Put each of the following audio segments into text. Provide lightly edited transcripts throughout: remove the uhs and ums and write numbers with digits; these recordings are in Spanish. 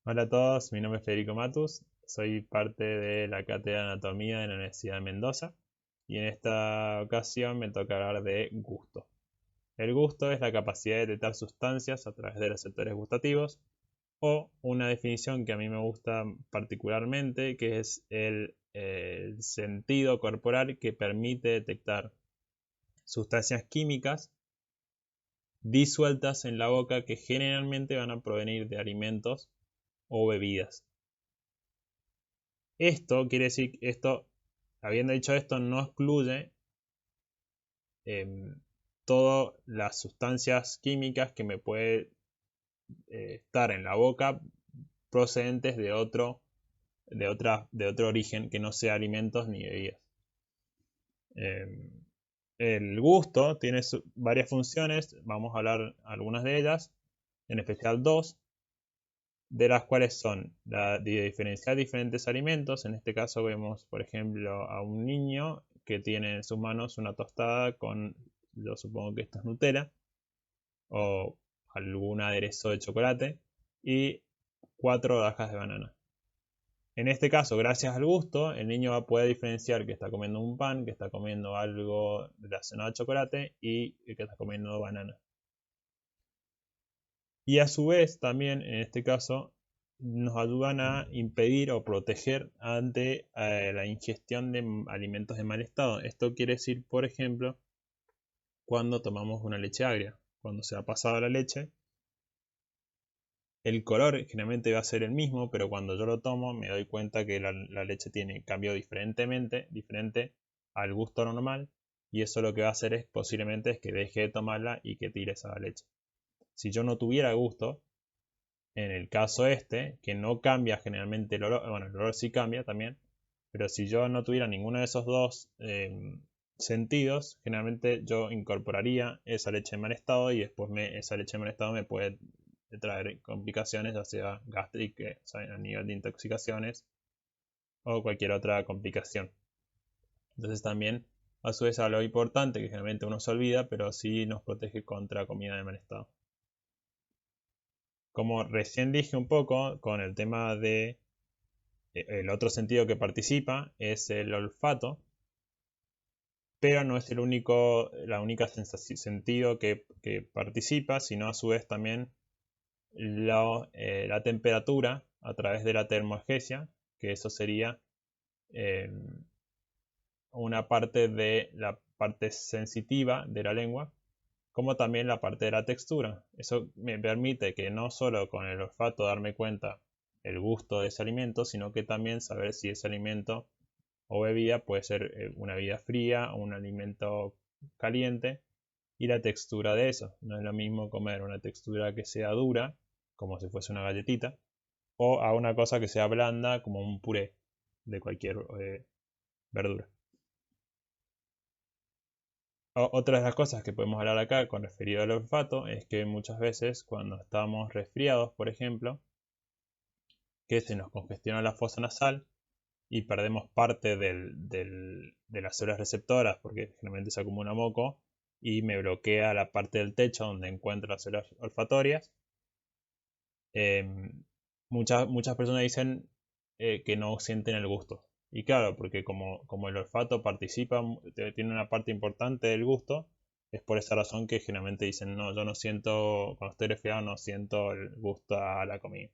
Hola a todos, mi nombre es Federico Matus, soy parte de la Cátedra de Anatomía de la Universidad de Mendoza y en esta ocasión me toca hablar de gusto. El gusto es la capacidad de detectar sustancias a través de receptores gustativos o una definición que a mí me gusta particularmente, que es el sentido corporal que permite detectar sustancias químicas disueltas en la boca que generalmente van a provenir de alimentos o bebidas. Esto quiere decir, habiendo dicho esto, no excluye eh, todas las sustancias químicas que me puede estar en la boca procedentes de otro origen que no sea alimentos ni bebidas. Eh, el gusto tiene varias funciones, vamos a hablar algunas de ellas, en especial dos, de las cuales son la de diferenciar diferentes alimentos. En este caso vemos, por ejemplo, a un niño que tiene en sus manos una tostada con, yo supongo que esto es Nutella, o algún aderezo de chocolate, y 4 rodajas de banana. En este caso, gracias al gusto, el niño va a poder diferenciar que está comiendo un pan, que está comiendo algo relacionado al chocolate y que está comiendo banana. Y a su vez también en este caso nos ayudan a impedir o proteger ante la ingestión de alimentos de mal estado. Esto quiere decir, por ejemplo, cuando tomamos una leche agria. Cuando se ha pasado la leche, el color generalmente va a ser el mismo, pero cuando yo lo tomo me doy cuenta que la leche cambió diferente al gusto normal, y eso lo que va a hacer es posiblemente es que deje de tomarla y que tire esa leche. Si yo no tuviera gusto, en el caso este, que no cambia generalmente el olor, bueno, el olor sí cambia también, pero si yo no tuviera ninguno de esos dos sentidos, generalmente yo incorporaría esa leche en mal estado y después esa leche en mal estado me puede traer complicaciones, ya sea gástricas, o sea, a nivel de intoxicaciones o cualquier otra complicación. Entonces también, a su vez, algo importante que generalmente uno se olvida, pero sí nos protege contra comida de mal estado. Como recién dije un poco con el tema de el otro sentido que participa es el olfato, pero no es la única sentido que participa, sino a su vez también la temperatura a través de la termogesia, que eso sería eh, una parte de la parte sensitiva de la lengua, como también la parte de la textura. Eso me permite que no solo con el olfato darme cuenta el gusto de ese alimento, sino que también saber si ese alimento o bebida puede ser una bebida fría o un alimento caliente, y la textura de eso. No es lo mismo comer una textura que sea dura, como si fuese una galletita, o a una cosa que sea blanda, como un puré de cualquier verdura. Otra de las cosas que podemos hablar acá con referido al olfato es que muchas veces cuando estamos resfriados, por ejemplo, que se nos congestiona la fosa nasal y perdemos parte de las células receptoras porque generalmente se acumula moco y me bloquea la parte del techo donde encuentro las células olfatorias. Muchas personas dicen que no sienten el gusto. Y claro, porque como el olfato participa, tiene una parte importante del gusto, es por esa razón que generalmente dicen, no, yo no siento, cuando estoy resfriado no siento el gusto a la comida.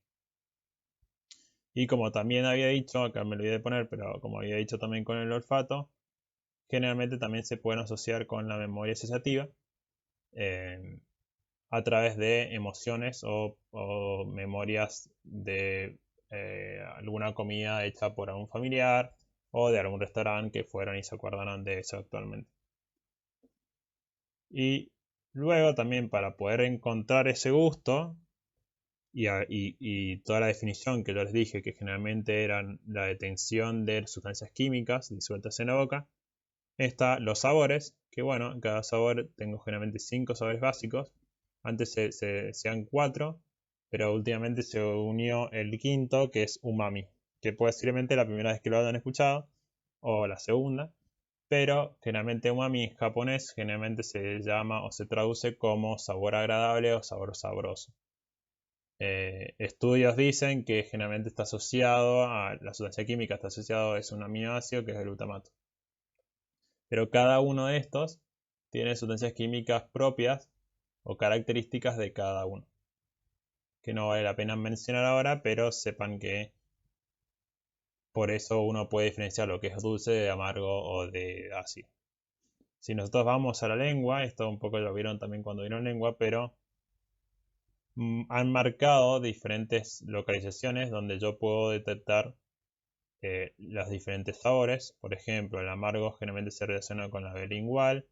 Y como también había dicho, acá me olvidé de poner, pero como había dicho también con el olfato, generalmente también se pueden asociar con la memoria sensativa eh, a través de emociones o memorias de alguna comida hecha por algún familiar o de algún restaurante que fueron y se acordaron de eso actualmente. Y luego también para poder encontrar ese gusto y toda la definición que yo les dije, que generalmente eran la detención de sustancias químicas disueltas en la boca, está los sabores, que bueno, en cada sabor tengo generalmente 5 sabores básicos. Antes sean 4, pero últimamente se unió el quinto, que es umami, que posiblemente la primera vez que lo hayan escuchado, o la segunda, pero generalmente umami en japonés generalmente se llama o se traduce como sabor agradable o sabor sabroso. Estudios dicen que generalmente está asociado a la sustancia química, está asociado es un aminoácido que es el glutamato. Pero cada uno de estos tiene sustancias químicas propias o características de cada uno, que no vale la pena mencionar ahora, pero sepan que por eso uno puede diferenciar lo que es dulce de amargo o de ácido. Si nosotros vamos a la lengua, esto un poco lo vieron también cuando vieron lengua, pero han marcado diferentes localizaciones donde yo puedo detectar los diferentes sabores. Por ejemplo, el amargo generalmente se relaciona con la B lingual.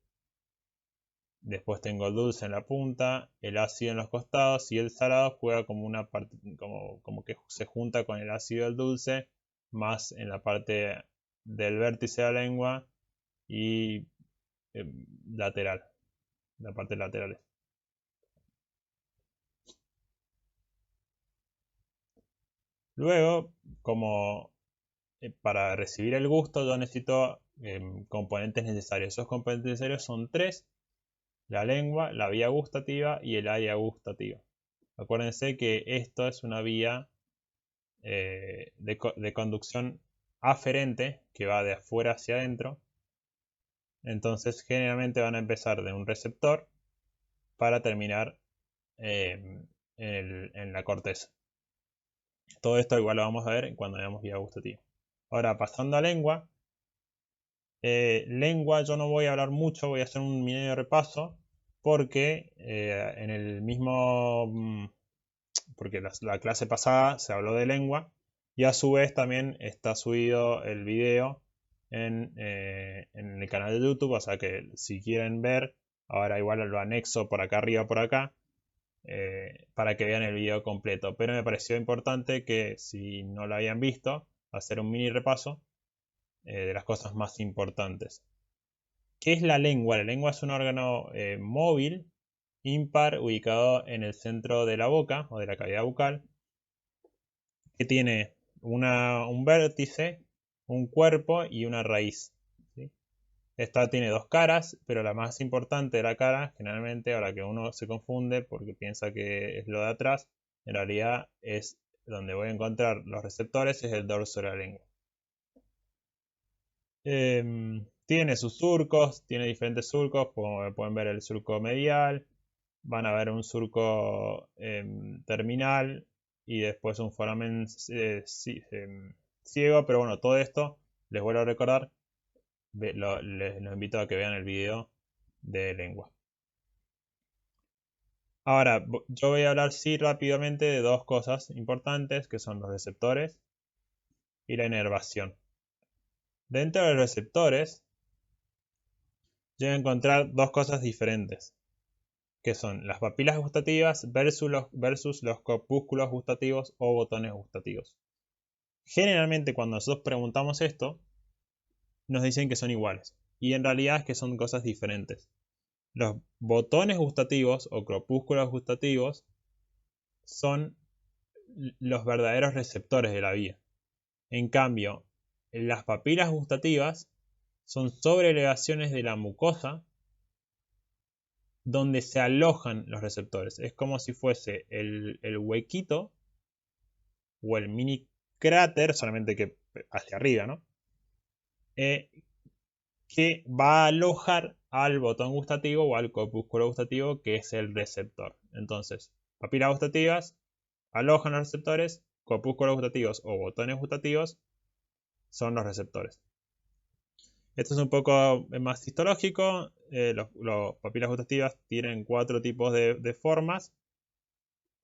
Después tengo el dulce en la punta, el ácido en los costados y el salado juega como una parte, como que se junta con el ácido y el dulce, más en la parte del vértice de la lengua y lateral, la parte lateral. Luego, como para recibir el gusto, yo necesito componentes necesarios. Esos componentes necesarios son tres: la lengua, la vía gustativa y el área gustativa. Acuérdense que esto es una vía de conducción aferente que va de afuera hacia adentro. Entonces generalmente van a empezar de un receptor para terminar en la corteza. Todo esto igual lo vamos a ver cuando veamos vía gustativa. Ahora pasando a lengua. Lengua yo no voy a hablar mucho, voy a hacer un mini repaso porque en el mismo porque la clase pasada se habló de lengua y a su vez también está subido el video en el canal de YouTube, o sea que si quieren ver, ahora igual lo anexo por acá arriba, por acá, para que vean el video completo. Pero me pareció importante que si no lo habían visto, hacer un mini repaso de las cosas más importantes. ¿Qué es la lengua? La lengua es un órgano móvil, impar, ubicado en el centro de la boca o de la cavidad bucal, que tiene un vértice, un cuerpo y una raíz. ¿Sí? Esta tiene dos caras, pero la más importante de la cara, generalmente, ahora que uno se confunde porque piensa que es lo de atrás, en realidad es donde voy a encontrar los receptores, es el dorso de la lengua. Tiene sus surcos, tiene diferentes surcos, como pueden ver el surco medial, van a ver un surco terminal y después un foramen ciego, pero bueno, todo esto les vuelvo a recordar, los invito a que vean el video de lengua. Ahora, yo voy a hablar rápidamente de dos cosas importantes que son los receptores y la inervación. Dentro de los receptores, yo voy a encontrar dos cosas diferentes, que son las papilas gustativas versus los corpúsculos gustativos o botones gustativos. Generalmente cuando nosotros preguntamos esto, nos dicen que son iguales, y en realidad es que son cosas diferentes. Los botones gustativos o corpúsculos gustativos son los verdaderos receptores de la vía. En cambio, las papilas gustativas son sobreelevaciones de la mucosa donde se alojan los receptores. Es como si fuese el huequito o el mini cráter, solamente que hacia arriba, ¿no? Que va a alojar al botón gustativo o al corpúsculo gustativo, que es el receptor. Entonces, papilas gustativas alojan los receptores, corpúsculos gustativos o botones gustativos son los receptores. Esto es un poco más histológico. Los papilas gustativas tienen cuatro tipos de formas: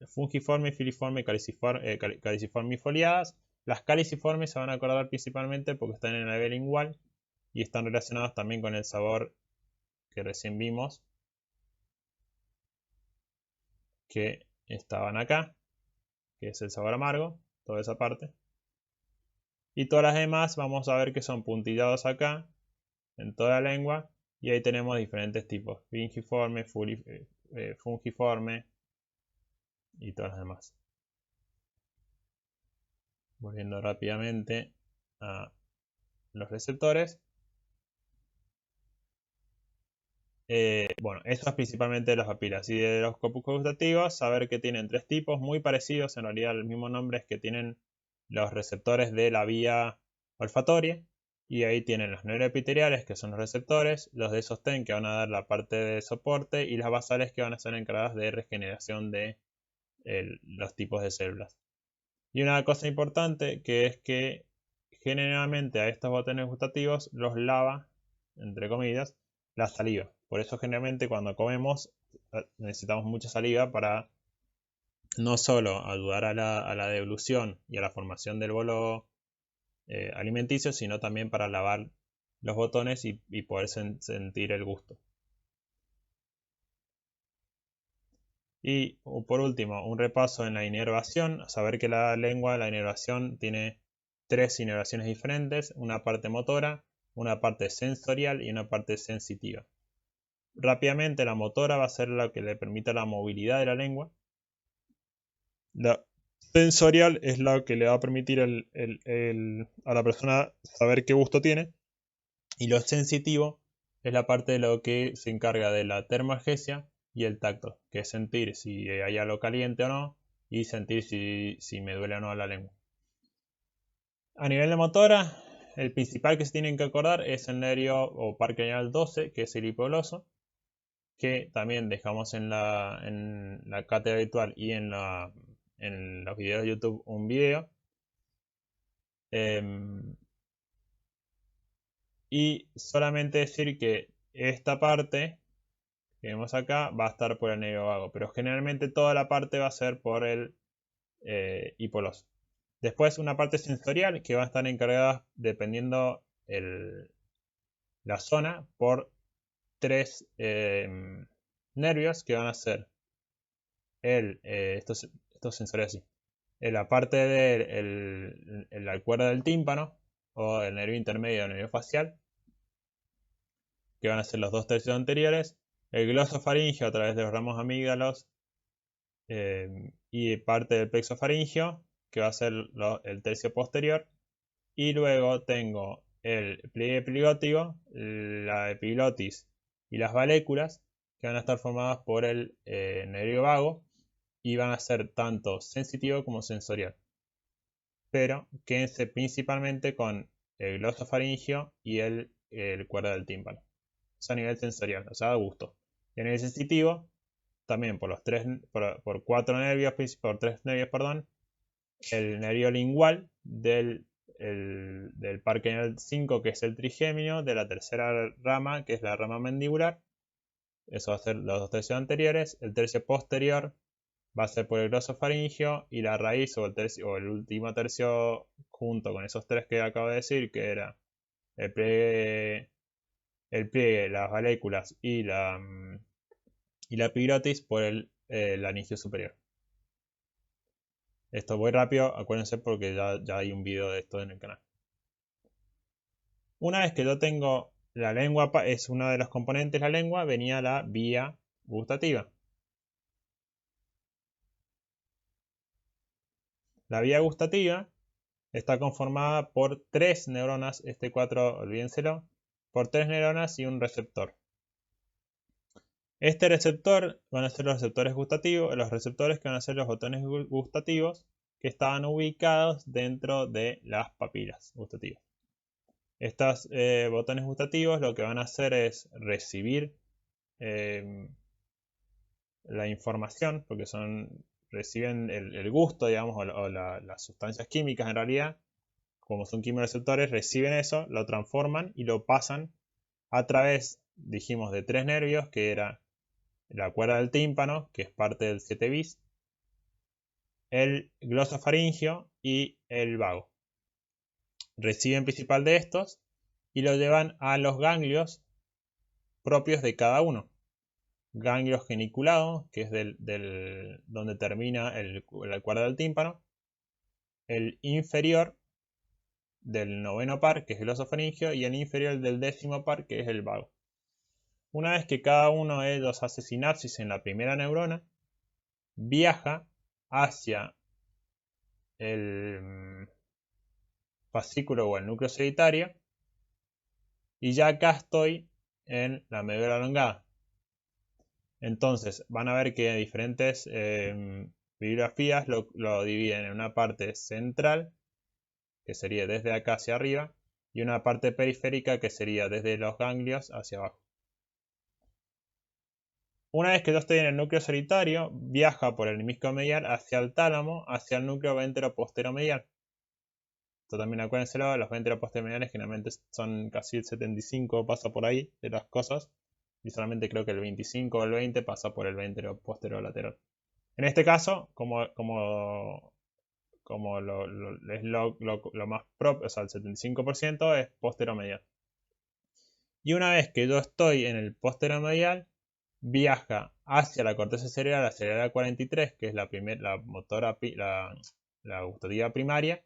fungiforme, filiforme, caliciforme y foliadas. Las caliciformes se van a acordar principalmente porque están en la B lingual y están relacionadas también con el sabor que recién vimos, que estaban acá, que es el sabor amargo, toda esa parte. Y todas las demás vamos a ver que son puntillados acá, en toda la lengua, y ahí tenemos diferentes tipos: fingiforme, fungiforme y todas las demás. Volviendo rápidamente a los receptores. Bueno, eso es principalmente de las papilas. Y de los corpúsculos gustativos, saber que tienen tres tipos muy parecidos, en realidad el mismo nombre es que tienen los receptores de la vía olfatoria. Y ahí tienen los neuroepiteliales, que son los receptores, los de sostén, que van a dar la parte de soporte, y las basales, que van a ser encargadas de regeneración de los tipos de células. Y una cosa importante, que es que generalmente a estos botones gustativos los lava, entre comillas, la saliva. Por eso generalmente cuando comemos necesitamos mucha saliva para no solo ayudar a la deglución y a la formación del bolo alimenticio, sino también para lavar los botones y poder sentir el gusto. Y por último, un repaso en la inervación. Saber que la lengua, la inervación, tiene tres inervaciones diferentes: una parte motora, una parte sensorial y una parte sensitiva. Rápidamente, la motora va a ser la que le permite la movilidad de la lengua. La sensorial es la que le va a permitir a la persona saber qué gusto tiene. Y lo sensitivo es la parte de lo que se encarga de la termalgesia y el tacto, que es sentir si hay algo caliente o no y sentir si me duele o no la lengua. A nivel de motora, el principal que se tienen que acordar es el nervio o parque craneal 12, que es el hipogloso, que también dejamos en la cátedra virtual y en los videos de YouTube un video. Y solamente decir que esta parte que vemos acá va a estar por el nervio vago, pero generalmente toda la parte va a ser por el hipogloso. Después una parte sensorial que va a estar encargada, dependiendo la zona, por tres nervios que van a ser estos sensores así. En la parte de la cuerda del tímpano o el nervio intermedio del nervio facial, que van a ser los dos tercios anteriores, el glosofaringeo a través de los ramos amígdalos y parte del plexo faringeo, que va a ser el tercio posterior. Y luego tengo el pliegue epiglotis, la epiglotis y las valéculas, que van a estar formadas por el nervio vago y van a ser tanto sensitivo como sensorial. Pero quédense principalmente con el glosofaringeo y el cuerda del tímpano. Eso a nivel sensorial, o sea, a gusto. Y a nivel sensitivo, también por cuatro nervios, por tres nervios, perdón, el nervio lingual del parque craneal 5, que es el trigémino, de la tercera rama, que es la rama mandibular. Eso va a ser los dos tercios anteriores. El tercio posterior va a ser por el glosofaringeo, y la raíz o el último tercio, junto con esos tres que acabo de decir, que era el pliegue, las valéculas y la epiglotis, por el lanigio superior. Esto voy rápido, acuérdense, porque ya hay un video de esto en el canal. Una vez que yo tengo la lengua, es una de los componentes de la lengua, venía la vía gustativa. La vía gustativa está conformada por tres neuronas, este 4 olvídenselo, por tres neuronas y un receptor. Este receptor van a ser los receptores gustativos, los receptores que van a ser los botones gustativos, que estaban ubicados dentro de las papilas gustativas. Estos botones gustativos lo que van a hacer es recibir la información, porque reciben el gusto, digamos, o las sustancias químicas en realidad, como son quimioreceptores, reciben eso, lo transforman y lo pasan a través, dijimos, de tres nervios, que era la cuerda del tímpano, que es parte del 7 bis, el glosofaringeo y el vago. Reciben principal de estos y lo llevan a los ganglios propios de cada uno. Ganglio geniculado, que es donde termina la cuerda del tímpano, el inferior del noveno par, que es el glosofaringeo, y el inferior del décimo par, que es el vago. Una vez que cada uno de ellos hace sinapsis en la primera neurona, viaja hacia el fascículo o el núcleo solitario, y ya acá estoy en la médula elongada. Entonces van a ver que diferentes bibliografías lo dividen en una parte central, que sería desde acá hacia arriba, y una parte periférica, que sería desde los ganglios hacia abajo. Una vez que yo estoy en el núcleo solitario, viaja por el hemisferio medial hacia el tálamo, hacia el núcleo ventero-posteromedial. Esto también acuérdenselo, los ventero-posteromediales generalmente son casi el 75, pasa por ahí de las cosas, y solamente creo que el 25 o el 20 pasa por el ventero-posterolateral. En este caso, como es lo más propio, o sea, el 75% es posteromedial. Y una vez que yo estoy en el posteromedial, viaja hacia la corteza cerebral, hacia la 43, que es la motora, la gustativa primaria,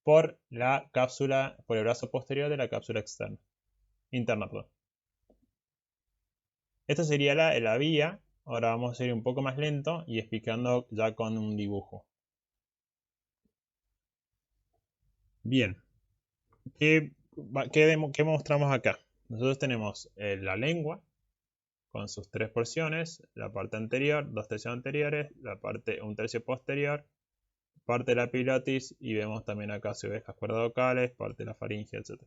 por la cápsula, por el brazo posterior de la cápsula interna. Perdón. Esta sería la vía. Ahora vamos a ir un poco más lento y explicando ya con un dibujo. Bien, ¿qué mostramos acá? Nosotros tenemos la lengua con sus tres porciones, la parte anterior, 2/3 anteriores, un tercio posterior, parte de la epiglottis, y vemos también acá si ves las cuerdas vocales, parte de la faringe, etc.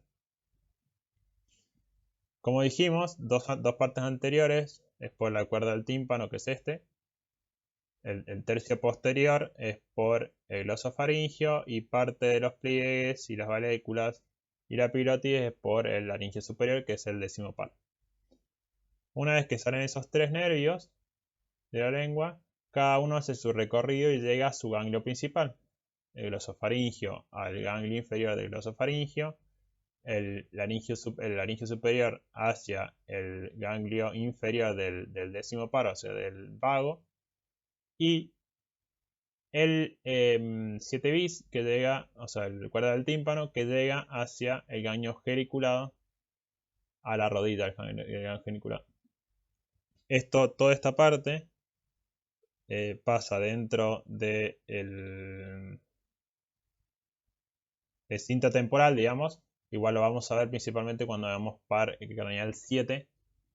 Como dijimos, dos partes anteriores es por la cuerda del tímpano, que es este. El tercio posterior es por el glosofaringio, y parte de los pliegues y las valéculas y la epiglottis es por el laringio superior, que es el décimo par. Una vez que salen esos tres nervios de la lengua, cada uno hace su recorrido y llega a su ganglio principal. El glosofaringio al ganglio inferior del glosofaringio, el laringio superior hacia el ganglio inferior del décimo par, o sea, del vago, y el 7 bis que llega, o sea, el cuerda del tímpano, que llega hacia el ganglio geniculado, a la rodilla del ganglio geniculado. Toda esta parte pasa dentro del cinta temporal, digamos. Igual lo vamos a ver principalmente cuando veamos par craneal 7,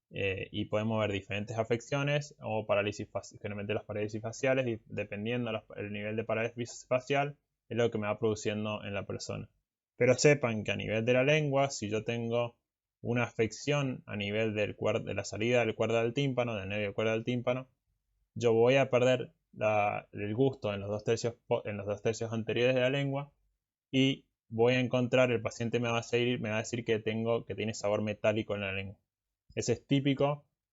y podemos ver diferentes afecciones o parálisis facial. Generalmente las parálisis faciales, y dependiendo del nivel de parálisis facial, es lo que me va produciendo en la persona. Pero sepan que a nivel de la lengua, si yo tengo una afección a nivel de la salida del cuerda del tímpano, del nervio cuerda del tímpano, yo voy a perder el gusto en los dos tercios anteriores de la lengua, y voy a encontrar, el paciente me va a decir que tiene sabor metálico en la lengua. Ese es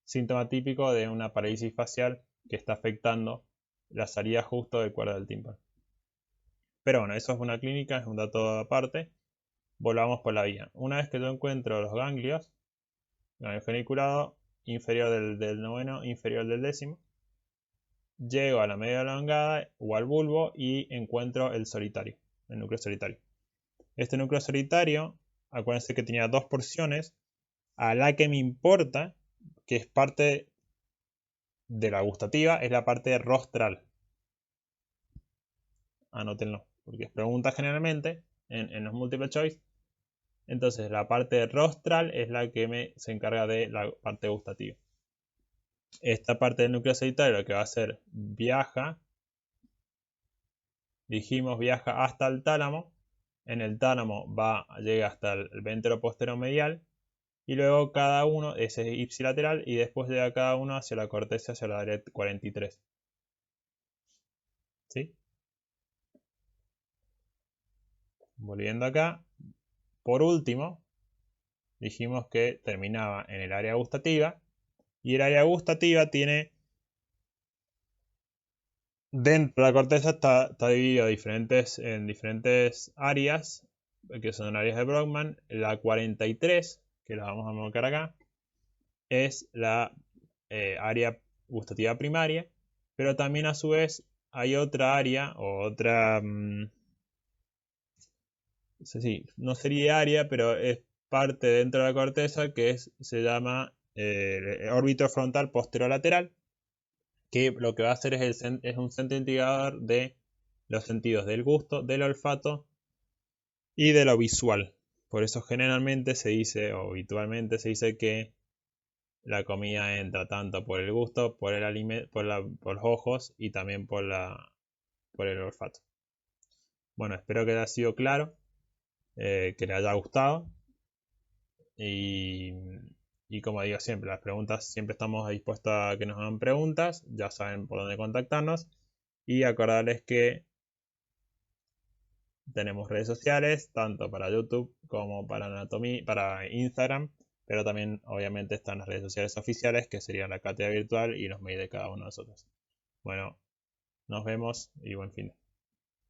síntoma típico de una parálisis facial que está afectando la salida justo del cuerda del tímpano. Pero bueno, eso es una clínica, es un dato aparte. Volvamos por la vía. Una vez que yo encuentro los ganglio geniculado, inferior del noveno, inferior del décimo, llego a la media elongada o al bulbo y encuentro el núcleo solitario. Este núcleo solitario, acuérdense que tenía dos porciones. A la que me importa, que es parte de la gustativa, es la parte rostral. Anótenlo, porque es pregunta generalmente en los multiple choice. Entonces la parte rostral es la que se encarga de la parte gustativa. Esta parte del núcleo solitario lo que va a hacer, viaja hasta el tálamo. En el tálamo llega hasta el ventero posteromedial, y luego cada uno, ese es ipsilateral, y después llega cada uno hacia la corteza, hacia la área 43. ¿Sí? Volviendo acá, por último, dijimos que terminaba en el área gustativa, y el área gustativa tiene, dentro de la corteza está dividido en diferentes áreas, que son áreas de Brodmann. La 43, que la vamos a marcar acá, es la área gustativa primaria, pero también a su vez hay otra área o otra, no sería área, pero es parte dentro de la corteza, que se llama órbito frontal posterolateral, que lo que va a hacer es un centro integrador de los sentidos del gusto, del olfato y de lo visual. Por eso generalmente se dice, o habitualmente se dice, que la comida entra tanto por el gusto, por el por los ojos y también por el olfato. Bueno, espero que haya sido claro, que le haya gustado y, y como digo siempre, las preguntas siempre estamos dispuestos a que nos hagan preguntas, ya saben por dónde contactarnos y acordarles que tenemos redes sociales, tanto para YouTube como para Anatomía, para Instagram, pero también obviamente están las redes sociales oficiales, que serían la cátedra virtual y los mails de cada uno de nosotros. Bueno, nos vemos y buen fin.